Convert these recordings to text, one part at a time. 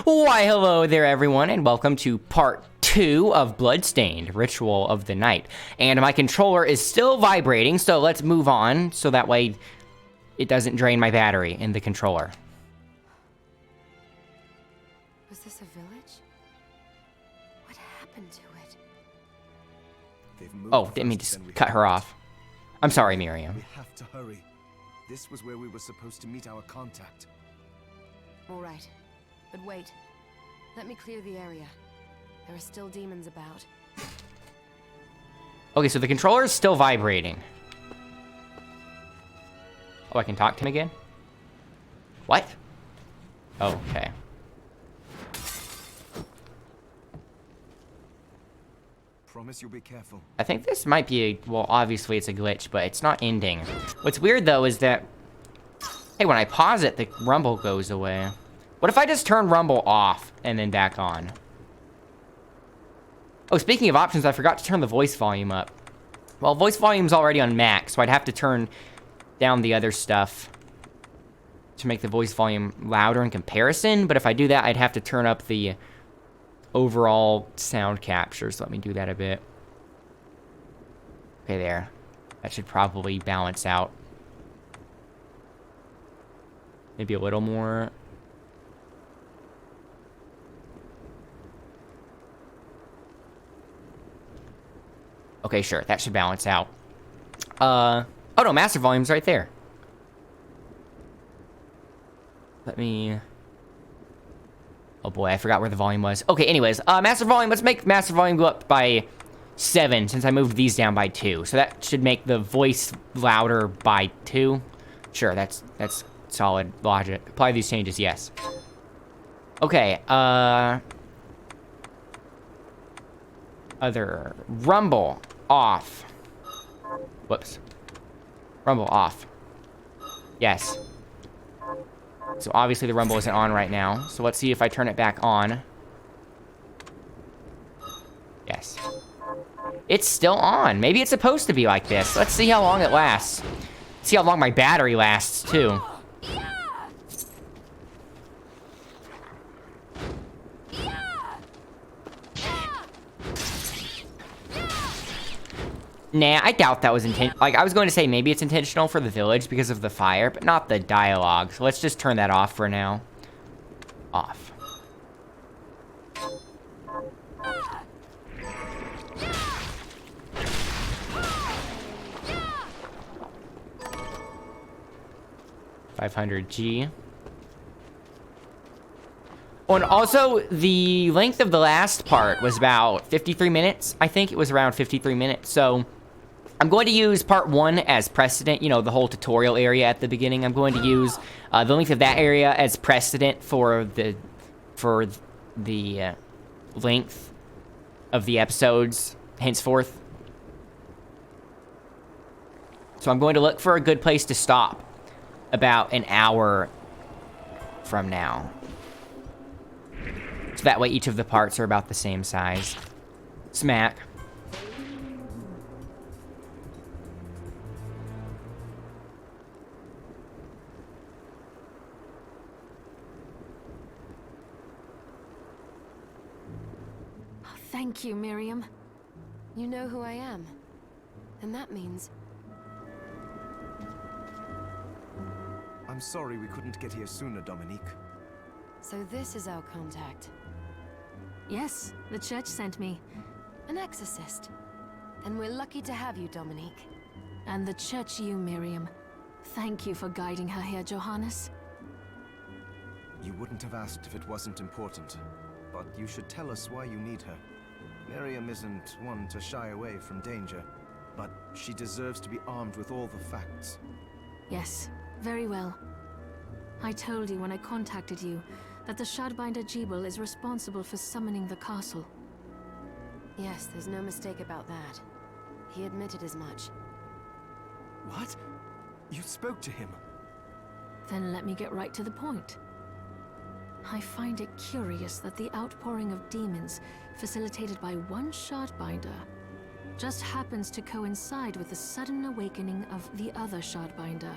Why, hello there, everyone, and welcome to part 2 of Bloodstained, Ritual of the Night. And my controller is still vibrating, so let's move on, so that way it doesn't drain my battery in the controller. Was this a village? What happened to it? Oh, didn't mean to cut her off. I'm sorry, Miriam. We have to hurry. This was where we were supposed to meet our contact. All right. But wait. Let me clear the area. There are still demons about. Okay, so the controller is still vibrating. Oh, I can talk to him again? What? Oh, okay. Promise you'll be careful. I think this might be a... Well, obviously it's a glitch, but it's not ending. What's weird, though, is that... Hey, when I pause it, the rumble goes away. What if I just turn rumble off and then back on? Oh, speaking of options, I forgot to turn the voice volume up. Well, voice volume's already on max, so I'd have to turn down the other stuff to make the voice volume louder in comparison. But if I do that, I'd have to turn up the overall sound capture. So let me do that a bit. Okay, there. That should probably balance out. Maybe a little more. Okay, sure. That should balance out. Oh no, master volume's right there. Let me... Oh boy, I forgot where the volume was. Okay, anyways, master volume, let's make master volume go up by 7 since I moved these down by 2. So that should make the voice louder by 2. Sure, that's solid logic. Apply these changes, yes. Okay, other rumble off. Whoops. Rumble off. Yes. So obviously the rumble isn't on right now. So let's see if I turn it back on. Yes. It's still on. Maybe it's supposed to be like this. Let's see how long it lasts. See how long my battery lasts, too. Nah, I doubt that was intentional. Like, I was going to say maybe it's intentional for the village because of the fire, but not the dialogue. So let's just turn that off for now. Off. $500G. Oh, and also, the length of the last part was about 53 minutes. I think it was around 53 minutes, so... I'm going to use part 1 as precedent, you know, the whole tutorial area at the beginning. I'm going to use the length of that area as precedent for the length of the episodes henceforth. So I'm going to look for a good place to stop about an hour from now. So that way each of the parts are about the same size. Smack. Thank you, Miriam. You know who I am. And that means... I'm sorry we couldn't get here sooner, Dominique. So this is our contact. Yes, the church sent me. An exorcist. And we're lucky to have you, Dominique. And the church you, Miriam. Thank you for guiding her here, Johannes. You wouldn't have asked if it wasn't important. But you should tell us why you need her. Miriam isn't one to shy away from danger, but she deserves to be armed with all the facts. Yes, very well. I told you when I contacted you that the Shardbinder Jebel is responsible for summoning the castle. Yes, there's no mistake about that. He admitted as much. What? You spoke to him? Then let me get right to the point. I find it curious that the outpouring of demons, facilitated by one Shardbinder, just happens to coincide with the sudden awakening of the other Shardbinder,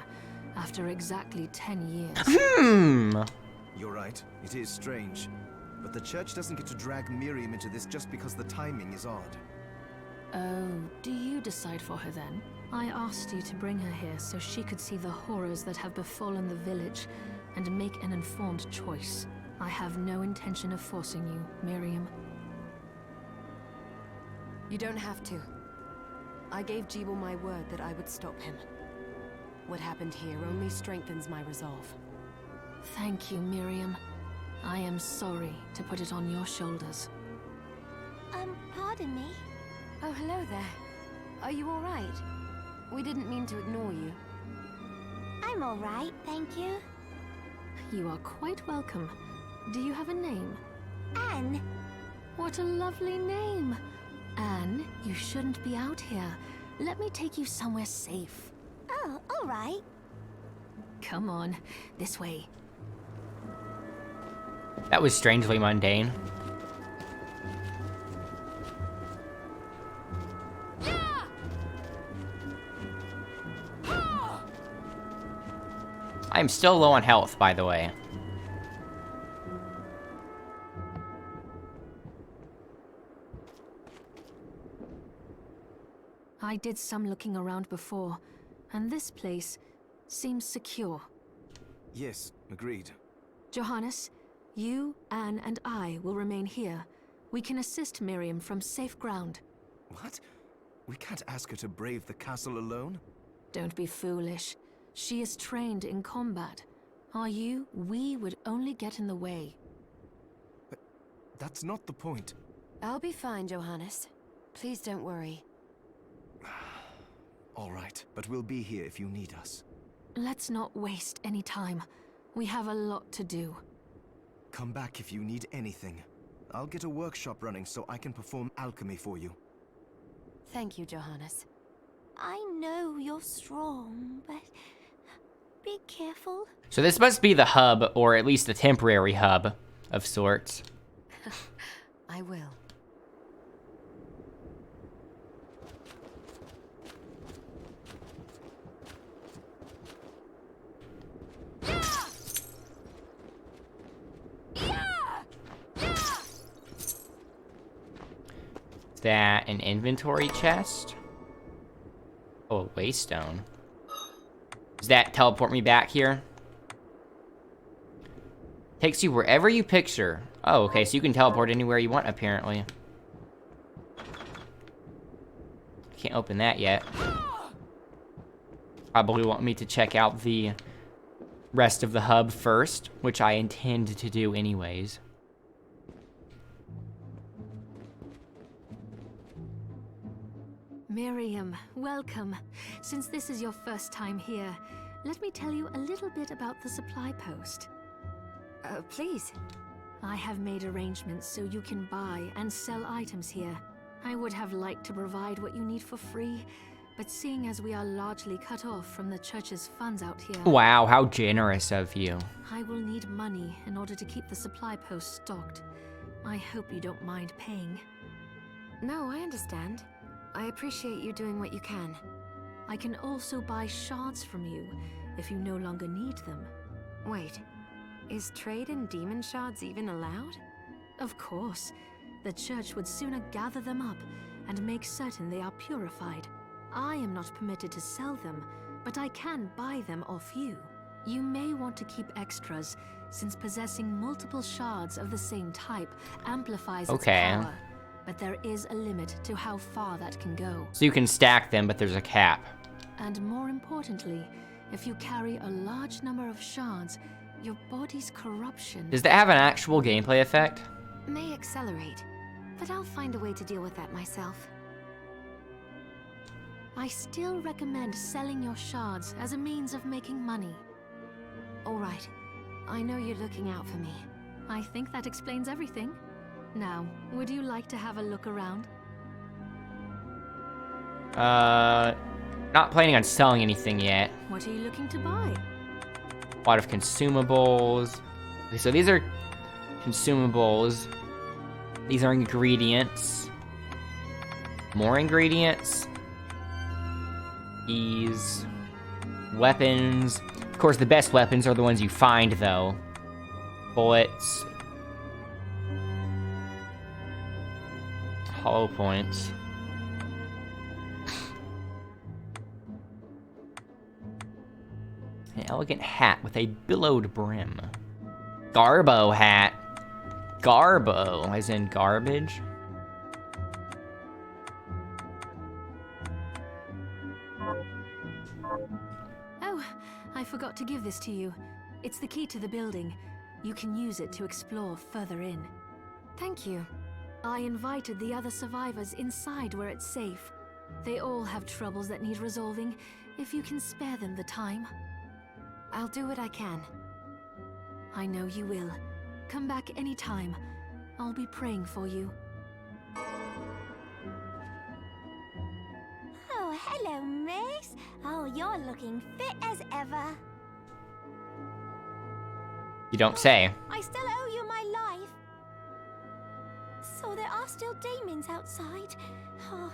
after exactly 10 years. You're right, it is strange. but the church doesn't get to drag Miriam into this just because the timing is odd. Oh, do you decide for her then? I asked you to bring her here so she could see the horrors that have befallen the village and make an informed choice. I have no intention of forcing you, Miriam. You don't have to. I gave Jeeble my word that I would stop him. What happened here only strengthens my resolve. Thank you, Miriam. I am sorry to put it on your shoulders. Pardon me? Oh, hello there. Are you all right? We didn't mean to ignore you. I'm all right, thank you. You are quite welcome. Do you have a name? Anne. What a lovely name! Anne, you shouldn't be out here. Let me take you somewhere safe. Oh, all right. Come on, this way. That was strangely mundane. I'm still low on health, by the way. I did some looking around before, and this place seems secure. Yes, agreed. Johannes, you, Anne, and I will remain here. We can assist Miriam from safe ground. What? We can't ask her to brave the castle alone? Don't be foolish. She is trained in combat. Are you? We would only get in the way. But that's not the point. I'll be fine, Johannes. Please don't worry. All right, but we'll be here if you need us. Let's not waste any time. We have a lot to do. Come back if you need anything. I'll get a workshop running so I can perform alchemy for you. Thank you, Johannes. I know you're strong, but be careful. So this must be the hub, or at least a temporary hub of sorts. I will. Is that an inventory chest? Oh, a waystone. Does that teleport me back here? Takes you wherever you picture. Oh, okay, so you can teleport anywhere you want, apparently. Can't open that yet. Probably want me to check out the rest of the hub first, which I intend to do anyways. Miriam, welcome. Since this is your first time here, let me tell you a little bit about the supply post. Please. I have made arrangements so you can buy and sell items here. I would have liked to provide what you need for free, but seeing as we are largely cut off from the church's funds out here... Wow, how generous of you. I will need money in order to keep the supply post stocked. I hope you don't mind paying. No, I understand. I appreciate you doing what you can. I can also buy shards from you, if you no longer need them. Wait, is trade in demon shards even allowed? Of course. The church would sooner gather them up and make certain they are purified. I am not permitted to sell them, but I can buy them off you. You may want to keep extras, since possessing multiple shards of the same type amplifies its power. But there is a limit to how far that can go. So you can stack them, but there's a cap. And more importantly, if you carry a large number of shards, your body's corruption... Does that have an actual gameplay effect? May accelerate, but I'll find a way to deal with that myself. I still recommend selling your shards as a means of making money. All right. I know you're looking out for me. I think that explains everything. Now, would you like to have a look around? Not planning on selling anything yet. What are you looking to buy? A lot of consumables. Okay, so these are consumables. These are ingredients. More ingredients. These weapons. Of course, the best weapons are the ones you find, though. Bullets. Hollow points. An elegant hat with a billowed brim. Garbo hat. Garbo, as in garbage. Oh, I forgot to give this to you. It's the key to the building. You can use it to explore further in. Thank you. I invited the other survivors inside where it's safe. They all have troubles that need resolving, if you can spare them the time. I'll do what I can. I know you will. Come back anytime. I'll be praying for you. Oh, hello, miss. Oh, you're looking fit as ever. You don't say. I still owe you my life. So there are still demons outside. Oh,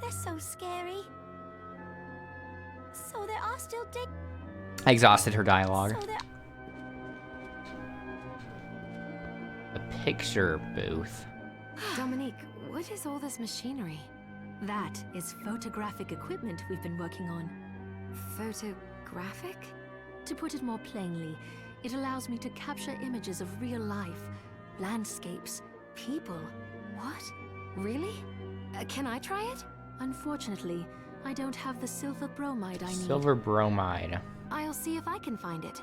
they're so scary. So there are still I exhausted her dialogue. So there... A picture booth. Dominique, what is all this machinery? That is photographic equipment we've been working on. Photographic? To put it more plainly, it allows me to capture images of real life, landscapes, people. What? Really? Can I try it? Unfortunately, I don't have the silver bromide I need. Silver bromide. I'll see if I can find it.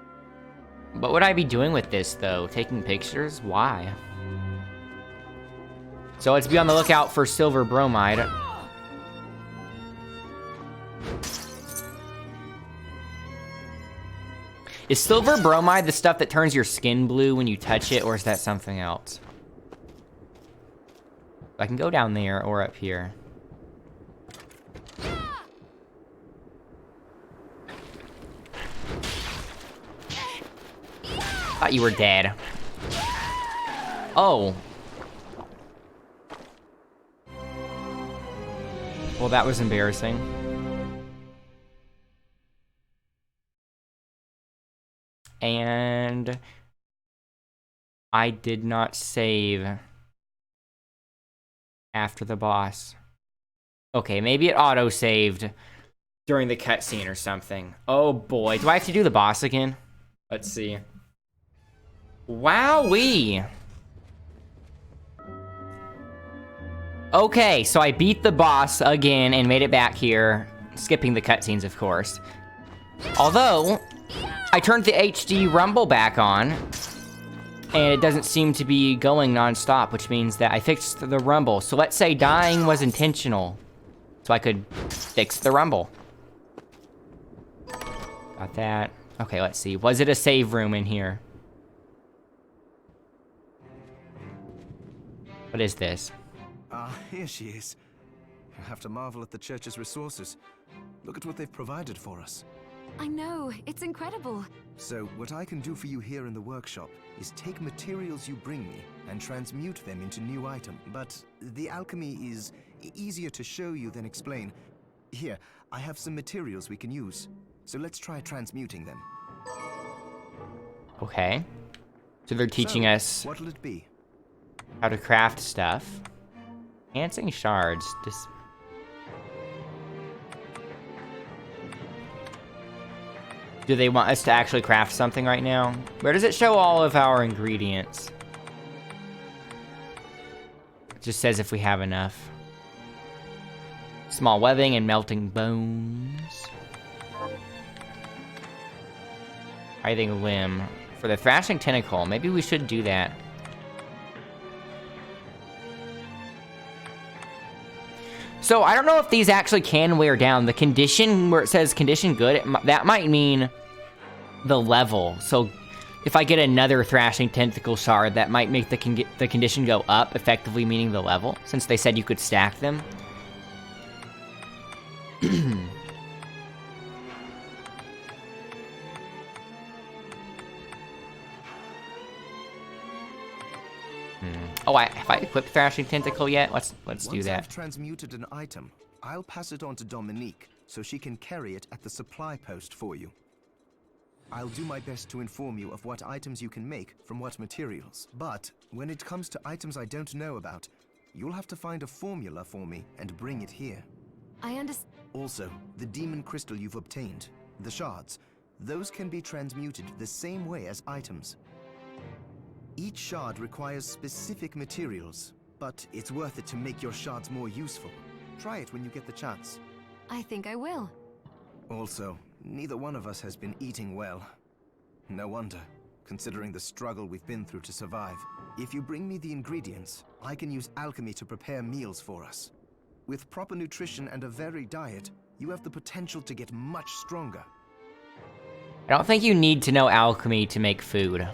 What would I be doing with this, though? Taking pictures? Why? So let's be on the lookout for silver bromide. Is silver bromide the stuff that turns your skin blue when you touch it, or is that something else? I can go down there or up here. Thought you were dead. Oh. Well, that was embarrassing. And I did not save after the boss. Okay, maybe it auto-saved during the cutscene or something. Oh boy, do I have to do the boss again? Let's see. Wowee! Okay, so I beat the boss again and made it back here, skipping the cutscenes, of course. Although, I turned the HD rumble back on, and it doesn't seem to be going non-stop, which means that I fixed the rumble. So let's say dying was intentional, so I could fix the rumble. Got that. Okay, let's see. Was it a save room in here? What is this? Ah, here she is. I have to marvel at the church's resources. Look at what they've provided for us. I know, it's incredible. So, what I can do for you here in the workshop is take materials you bring me and transmute them into new items. But the alchemy is easier to show you than explain. Here, I have some materials we can use. So let's try transmuting them. Okay. So they're teaching us What'll it be? how to craft stuff. Enhancing shards. Just... Do they want us to actually craft something right now? Where does it show all of our ingredients? It just says if we have enough. Small webbing and melting bones. Writhing limb. For the thrashing tentacle, maybe we should do that. So I don't know if these actually can wear down. The condition where it says condition good, that might mean the level. So if I get another thrashing tentacle shard, that might make the condition go up, effectively meaning the level, since they said you could stack them. Oh, have I equipped Thrashing Tentacle yet? Let's do Once that. I've transmuted an item, I'll pass it on to Dominique so she can carry it at the supply post for you. I'll do my best to inform you of what items you can make from what materials. But when it comes to items I don't know about, you'll have to find a formula for me and bring it here. I understand. Also, the demon crystal you've obtained, the shards, those can be transmuted the same way as items. Each shard requires specific materials, but it's worth it to make your shards more useful. Try it when you get the chance. I think I will. Also, neither one of us has been eating well. No wonder, considering the struggle we've been through to survive. If you bring me the ingredients, I can use alchemy to prepare meals for us. With proper nutrition and a varied diet, you have the potential to get much stronger. I don't think you need to know alchemy to make food.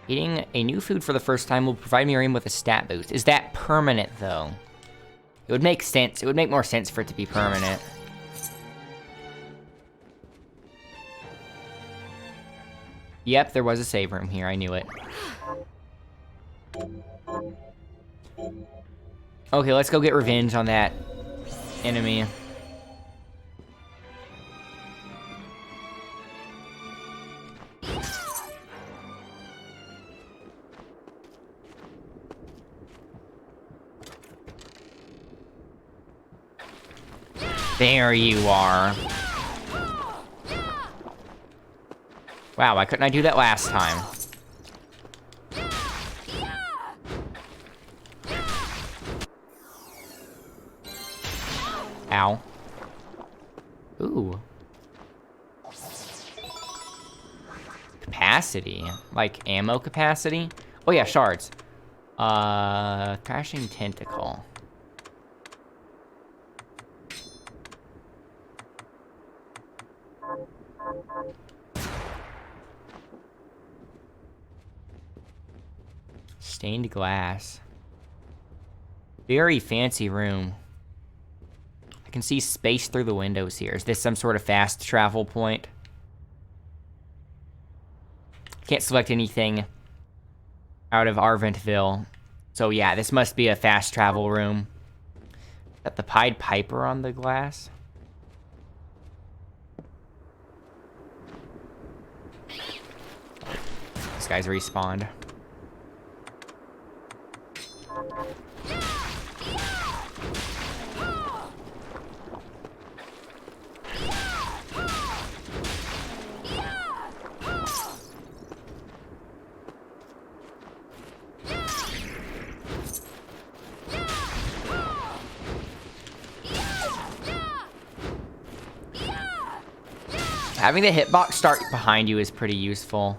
Eating a new food for the first time will provide Miriam with a stat boost. Is that permanent, though? It would make sense. It would make more sense for it to be permanent. Yep, there was a save room here. I knew it. Okay, let's go get revenge on that enemy. There you are. Wow, why couldn't I do that last time? Ow. Ooh. Capacity. Like ammo capacity? Oh yeah, shards. Crashing tentacle. Stained glass. Very fancy room. I can see space through the windows here. Is this some sort of fast travel point? Can't select anything out of Arventville. So yeah, this must be a fast travel room. Is that the Pied Piper on the glass? This guy's respawned. Having the hitbox start behind you is pretty useful.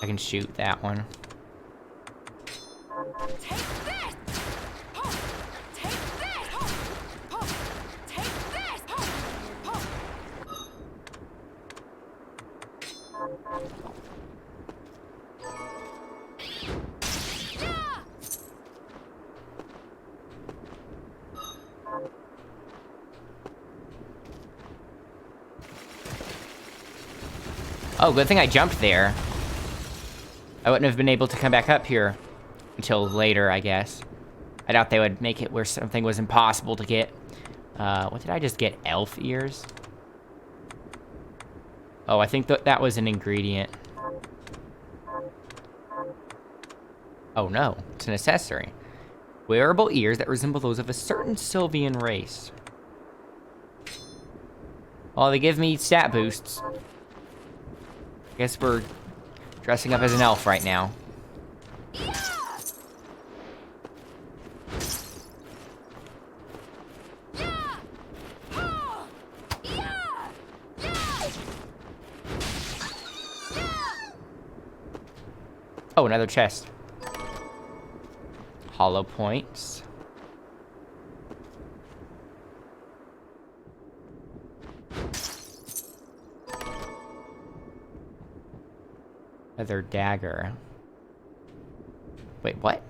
I can shoot that one. Oh, good thing I jumped there. I wouldn't have been able to come back up here until later, I guess. I doubt they would make it where something was impossible to get. What did I just get? Elf ears? Oh, I think that was an ingredient. Oh no, it's an accessory. Wearable ears that resemble those of a certain Sylvian race. Well, they give me stat boosts. Guess we're dressing up as an elf right now. Oh, another chest. Hollow points. Another dagger. Wait, what?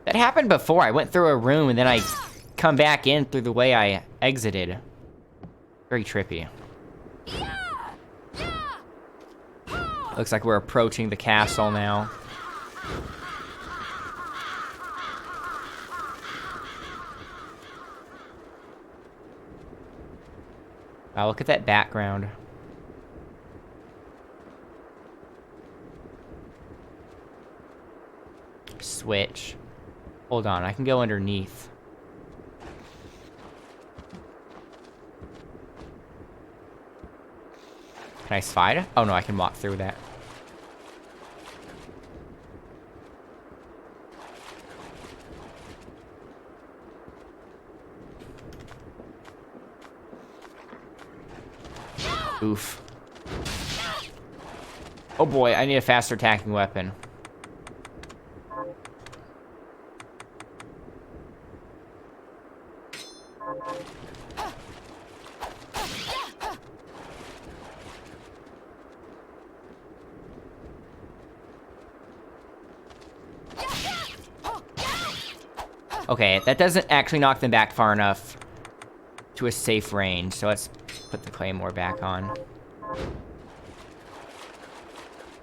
That happened before. I went through a room and then I come back in through the way I exited. Very trippy. Looks like we're approaching the castle now. Wow, look at that background. Switch. Hold on, I can go underneath. Can I slide? Oh no, I can walk through that. Oof. Oh boy, I need a faster attacking weapon. Okay, that doesn't actually knock them back far enough to a safe range, so let's put the claymore back on.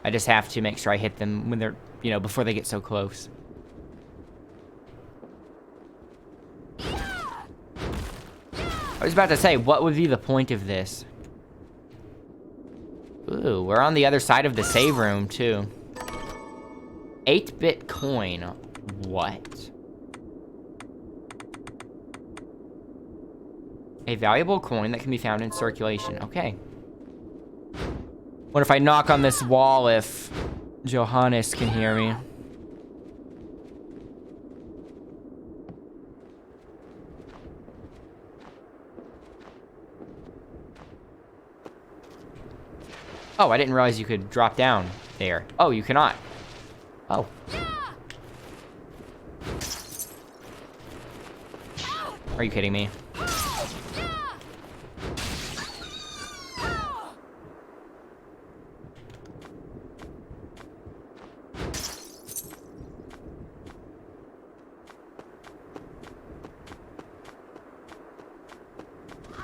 I just have to make sure I hit them when they're, you know, before they get so close. I was about to say, what would be the point of this? Ooh, we're on the other side of the save room, too. 8-bit coin. What? A valuable coin that can be found in circulation. Okay. What if I knock on this wall if Johannes can hear me? Oh, I didn't realize you could drop down there. Oh, you cannot. Oh. Are you kidding me?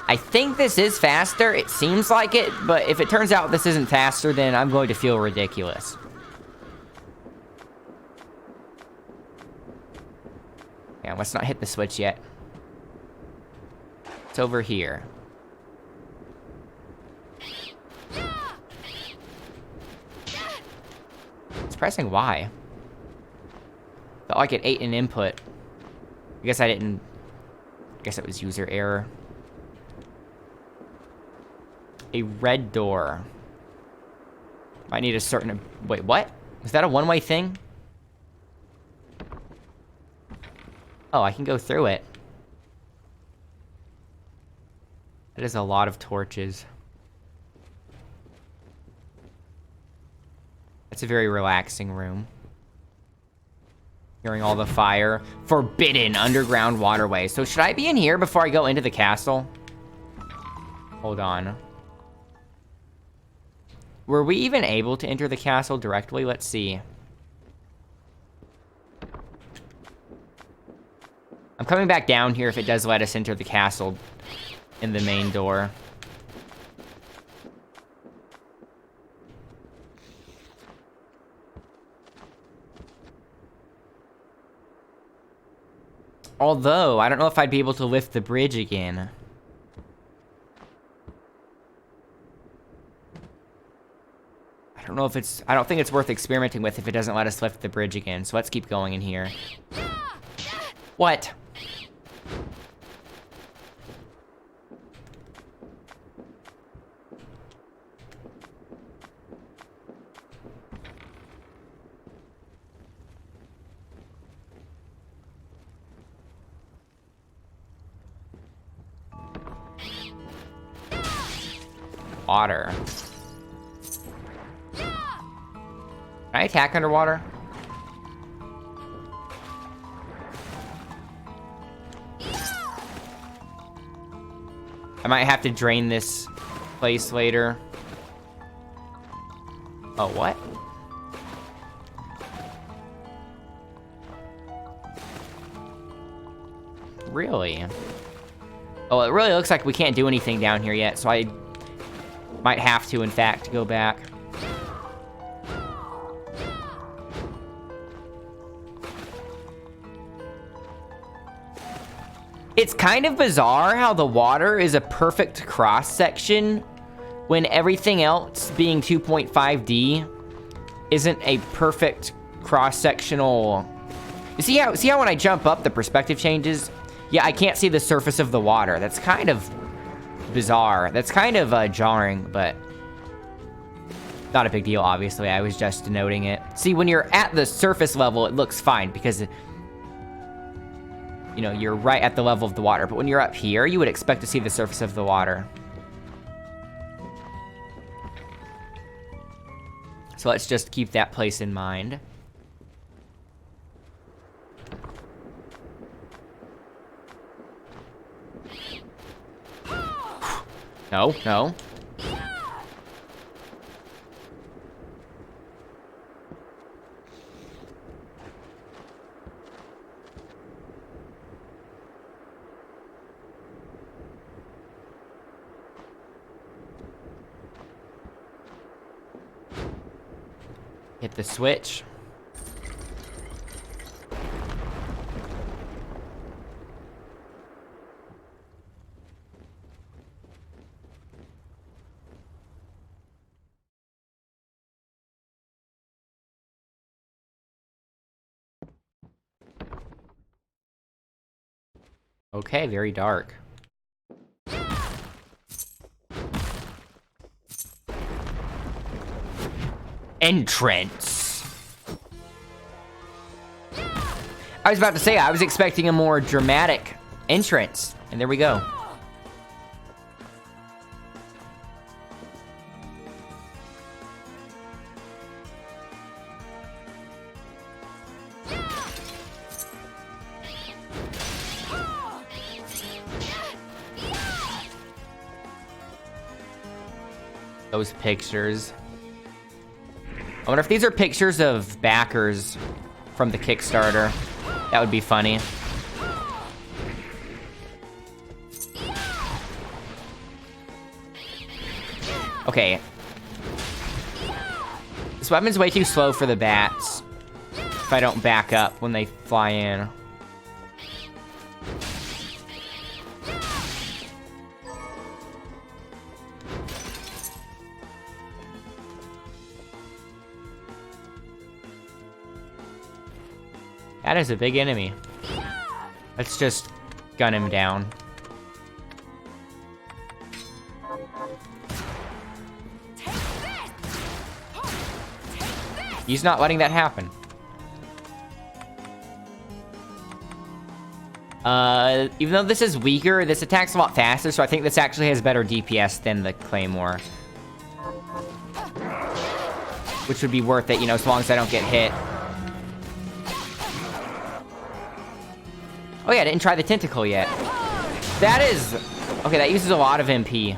I think this is faster. It seems like it, but if it turns out this isn't faster, then I'm going to feel ridiculous. Yeah, let's not hit the switch yet. It's over here. It's pressing Y. Felt like it ate an input. I guess I guess it was user error. A red door. Might need a certain... Wait, what? Was that a one-way thing? Oh, I can go through it. That is a lot of torches. It's a very relaxing room. Hearing all the fire. Forbidden underground waterway. So should I be in here before I go into the castle? Hold on. Were we even able to enter the castle directly? Let's see. I'm coming back down here if it does let us enter the castle in the main door. Although, I don't know if I'd be able to lift the bridge again. I don't know if it's... I don't think it's worth experimenting with if it doesn't let us lift the bridge again. So let's keep going in here. What? Water. Can I attack underwater? I might have to drain this place later. Oh, what? Really? Oh, it really looks like we can't do anything down here yet, so I might have to, in fact, go back. It's kind of bizarre how the water is a perfect cross-section when everything else, being 2.5D, isn't a perfect cross-sectional... You see how when I jump up, the perspective changes? Yeah, I can't see the surface of the water. That's kind of bizarre. That's kind of jarring, but not a big deal, obviously. I was just denoting it. See, when you're at the surface level, it looks fine because, you know, you're right at the level of the water. But when you're up here, you would expect to see the surface of the water. So let's just keep that place in mind. No, no. Hit the switch. Okay, very dark. Entrance. I was about to say, I was expecting a more dramatic entrance, and there we go. Those pictures. I wonder if these are pictures of backers from the Kickstarter. That would be funny. Okay. This weapon's way too slow for the bats. If I don't back up when they fly in. That is a big enemy. Let's just gun him down. He's not letting that happen. Even though this is weaker, this attacks a lot faster, so I think this actually has better DPS than the Claymore. Which would be worth it, you know, as long as I don't get hit. Oh yeah, I didn't try the tentacle yet. That is... Okay, that uses a lot of MP.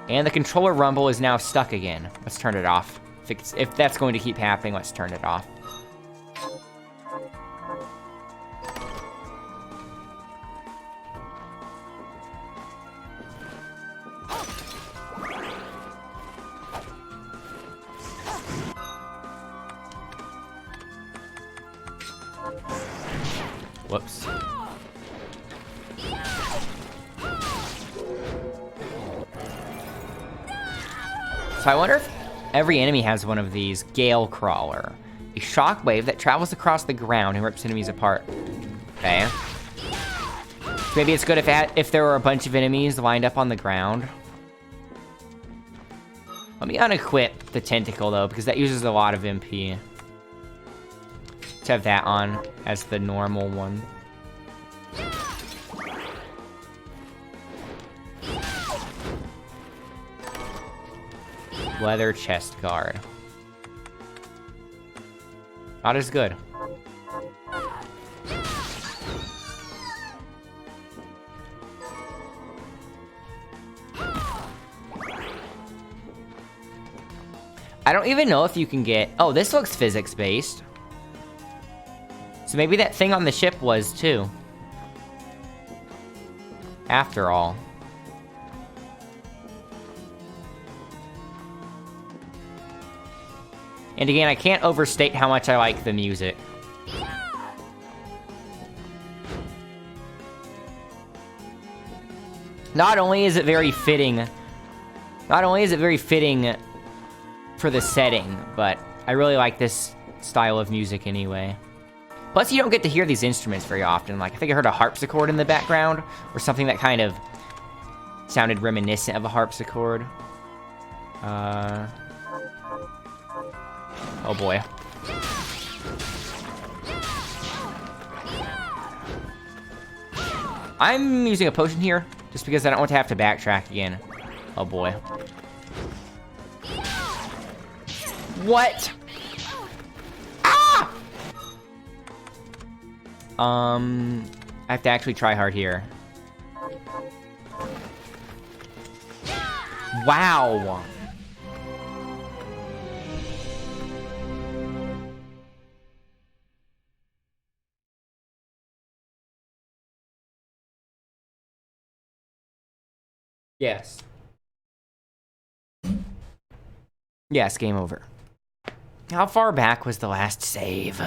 And the controller rumble is now stuck again. Let's turn it off. If that's going to keep happening, let's turn it off. Whoops. So I wonder if every enemy has one of these. Gale Crawler. A shockwave that travels across the ground and rips enemies apart. Okay. Maybe it's good if there were a bunch of enemies lined up on the ground. Let me unequip the tentacle though, because that uses a lot of MP. Let's have that on as the normal one. Leather chest guard. Not as good. I don't even know if you can get... Oh, this looks physics-based. So maybe that thing on the ship was, too. After all. And again, I can't overstate how much I like the music. Not only is it very fitting for the setting, but I really like this style of music anyway. Plus, you don't get to hear these instruments very often. Like, I think I heard a harpsichord in the background, or something that kind of sounded reminiscent of a harpsichord. Oh boy. I'm using a potion here, just because I don't want to have to backtrack again. Oh boy. What? Ah! I have to actually try hard here. Wow. Yes. Yes, game over. How far back was the last save?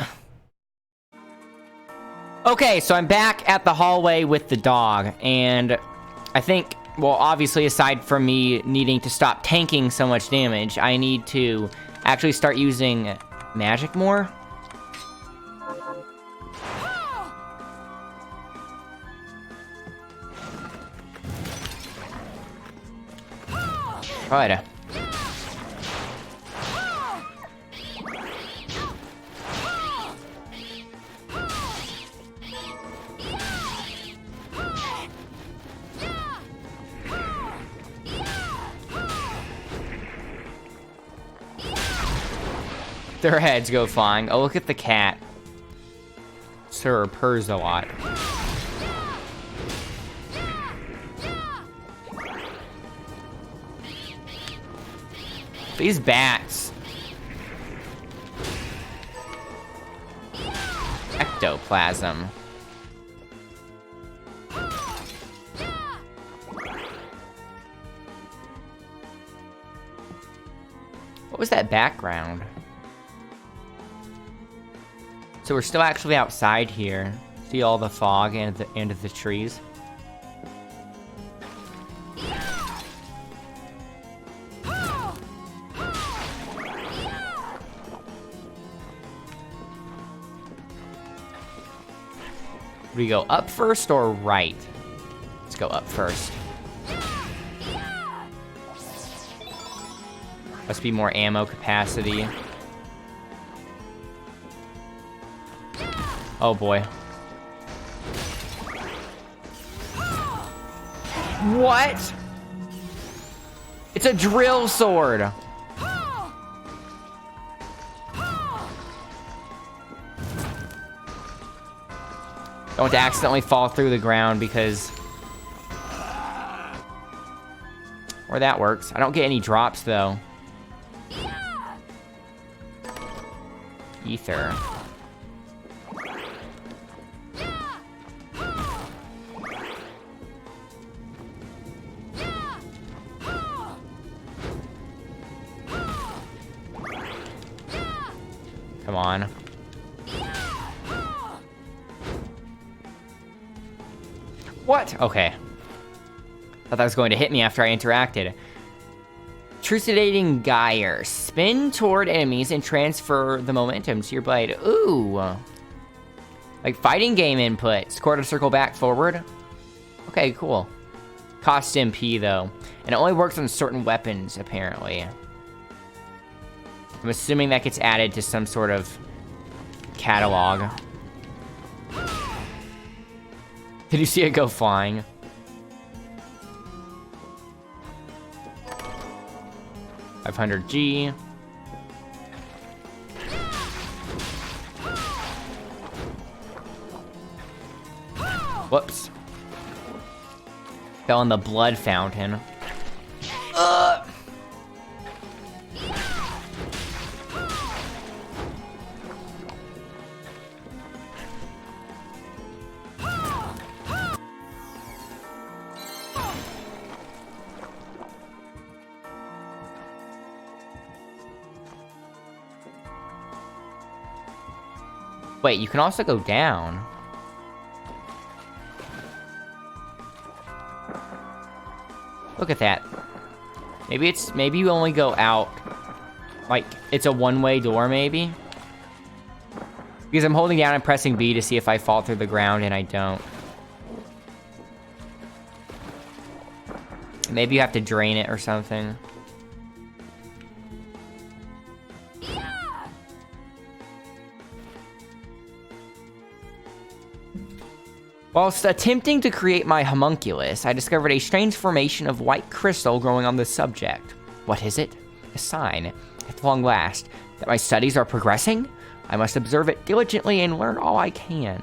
Okay, so I'm back at the hallway with the dog, and I think, well, obviously, aside from me needing to stop tanking so much damage, I need to actually start using magic more. Right. Their heads go flying. Oh, look at the cat. Sir purrs a lot. These bats. Ectoplasm. What was that background? So we're still actually outside here. See all the fog and the end of the trees. Do we go up first or right? Let's go up first. Must be more ammo capacity. Oh boy. What? It's a drill sword. Don't accidentally fall through the ground because... Or that works. I don't get any drops though. Ether. Come on. What? Okay. Thought that was going to hit me after I interacted. Trucidating Gyre. Spin toward enemies and transfer the momentum to your blade. Ooh. Like fighting game inputs. Quarter circle back forward. Okay, cool. Cost MP though. And it only works on certain weapons, apparently. I'm assuming that gets added to some sort of catalog. Did you see it go flying? $500G. Whoops. Fell in the blood fountain. Wait, you can also go down. Look at that. Maybe you only go out. Like, it's a one-way door, maybe? Because I'm holding down and pressing B to see if I fall through the ground, and I don't. Maybe you have to drain it or something. Whilst attempting to create my homunculus, I discovered a strange formation of white crystal growing on the subject. What is it? A sign, at long last, that my studies are progressing? I must observe it diligently and learn all I can.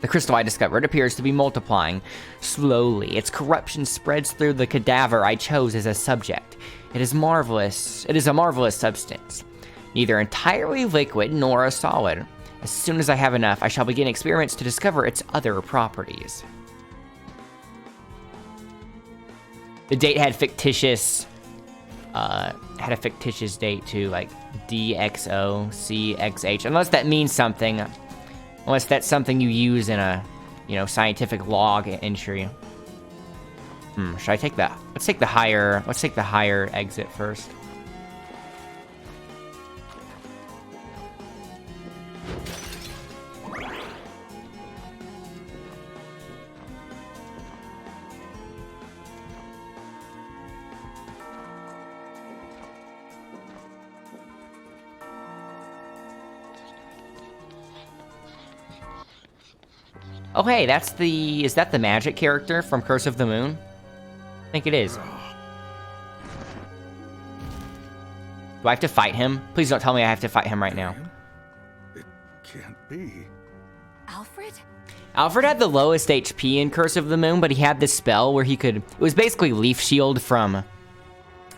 The crystal I discovered appears to be multiplying. Slowly, its corruption spreads through the cadaver I chose as a subject. It is marvelous. It is a marvelous substance. Neither entirely liquid nor a solid. As soon as I have enough, I shall begin experiments to discover its other properties. The date had fictitious, had a fictitious date too, like DXOCXH, unless that means something, unless that's something you use in a, you know, scientific log entry. Should I take that? Let's take the higher exit first. Oh hey, is that the magic character from Curse of the Moon? I think it is. Do I have to fight him? Please don't tell me I have to fight him right now. It can't be. Alfred? Alfred had the lowest HP in Curse of the Moon, but he had this spell where it was basically Leaf Shield from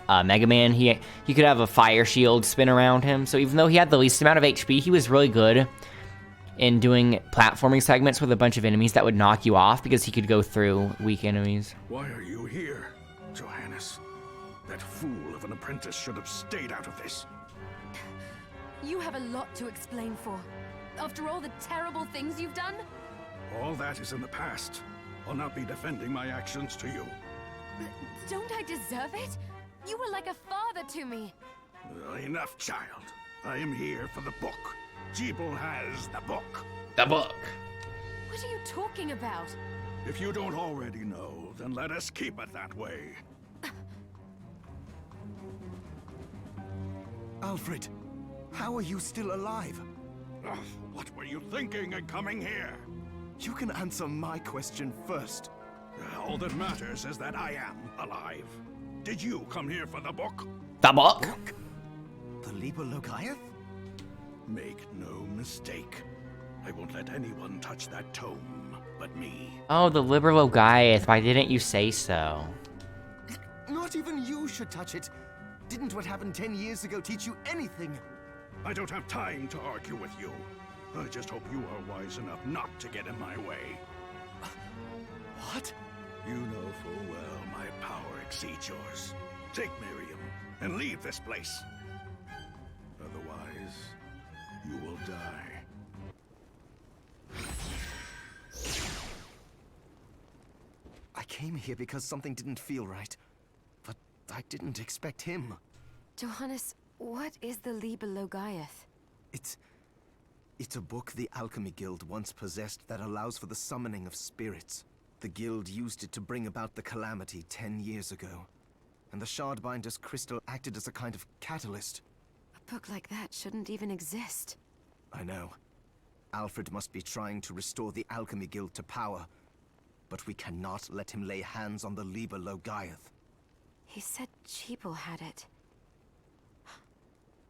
Mega Man. He could have a fire shield spin around him, so even though he had the least amount of HP, he was really good in doing platforming segments with a bunch of enemies that would knock you off because he could go through weak enemies. Why are you here, Johannes? That fool of an apprentice should have stayed out of this. You have a lot to explain for. After all the terrible things you've done? All that is in the past. I'll not be defending my actions to you. Don't I deserve it? You were like a father to me. Enough, child. I am here for the book. Jeeble has the book. The book. What are you talking about? If you don't already know, then let us keep it that way. Alfred, how are you still alive? Ugh, what were you thinking in coming here? You can answer my question first. All that matters is that I am alive. Did you come here for the book? The book? Book? The Liber Logaeth? Make no mistake. I won't let anyone touch that tome but me. Oh, the Liber Logaeth. Why didn't you say so? Not even you should touch it. Didn't what happened 10 years ago teach you anything? I don't have time to argue with you. I just hope you are wise enough not to get in my way. What? You know full well my power exceeds yours. Take Miriam and leave this place. Otherwise, you will die. I came here because something didn't feel right. But I didn't expect him. Johannes, what is the Liber Logaeth? It's a book the Alchemy Guild once possessed that allows for the summoning of spirits. The guild used it to bring about the calamity 10 years ago. And the Shardbinder's crystal acted as a kind of catalyst. A book like that shouldn't even exist. I know. Alfred must be trying to restore the Alchemy Guild to power. But we cannot let him lay hands on the Liber Logaeth. He said Jeeble had it.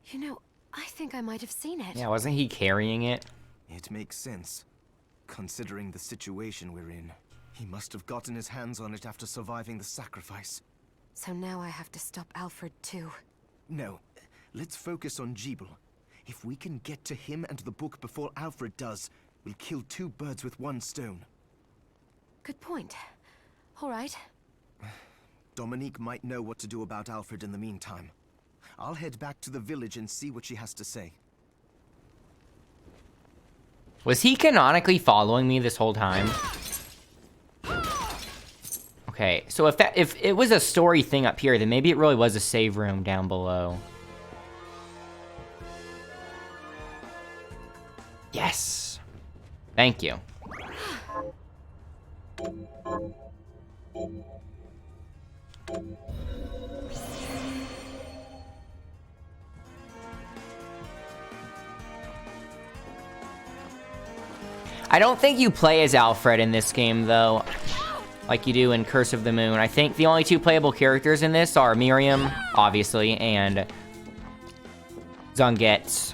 You know, I think I might have seen it. Yeah, wasn't he carrying it? It makes sense, considering the situation we're in. He must have gotten his hands on it after surviving the sacrifice. So now I have to stop Alfred too. No, let's focus on Jeeble. If we can get to him and the book before Alfred does, we'll kill two birds with one stone. Good point. All right. Dominique might know what to do about Alfred in the meantime. I'll head back to the village and see what she has to say. Was he canonically following me this whole time? Okay, so if it was a story thing up here, then maybe it really was a save room down below. Yes. Thank you. I don't think you play as Alfred in this game, though, like you do in Curse of the Moon. I think the only two playable characters in this are Miriam, obviously, and Zangetz.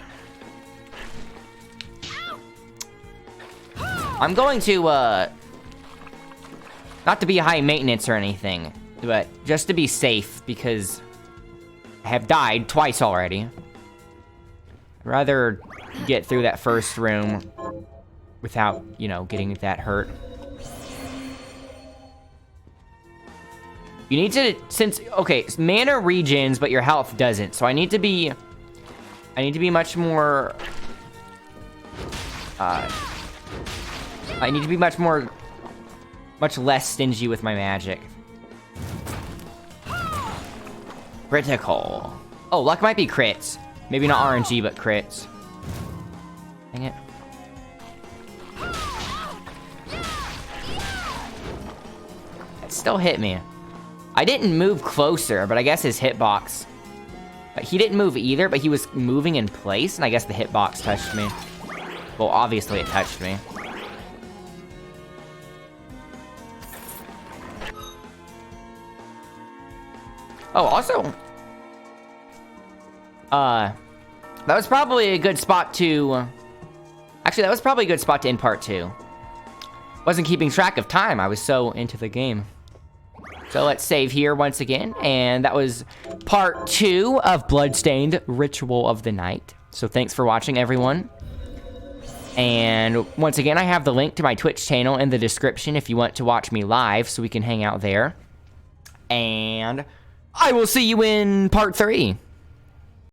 I'm going to, not to be high maintenance or anything, but just to be safe, because I have died twice already. I'd rather get through that first room without, you know, getting that hurt. You need to, okay, mana regens, but your health doesn't, so I need to be much more, much less stingy with my magic. Critical. Oh, luck might be crits. Maybe not RNG, but crits. Dang it. It still hit me. I didn't move closer, but I guess his hitbox... He didn't move either, but he was moving in place, and I guess the hitbox touched me. Well, obviously it touched me. Oh, also... that was probably a good spot to... Actually, that was probably a good spot to end part 2. Wasn't keeping track of time, I was so into the game. So let's save here once again, and that was part 2 of Bloodstained, Ritual of the Night. So thanks for watching, everyone. And once again, I have the link to my Twitch channel in the description if you want to watch me live, so we can hang out there. And I will see you in part 3.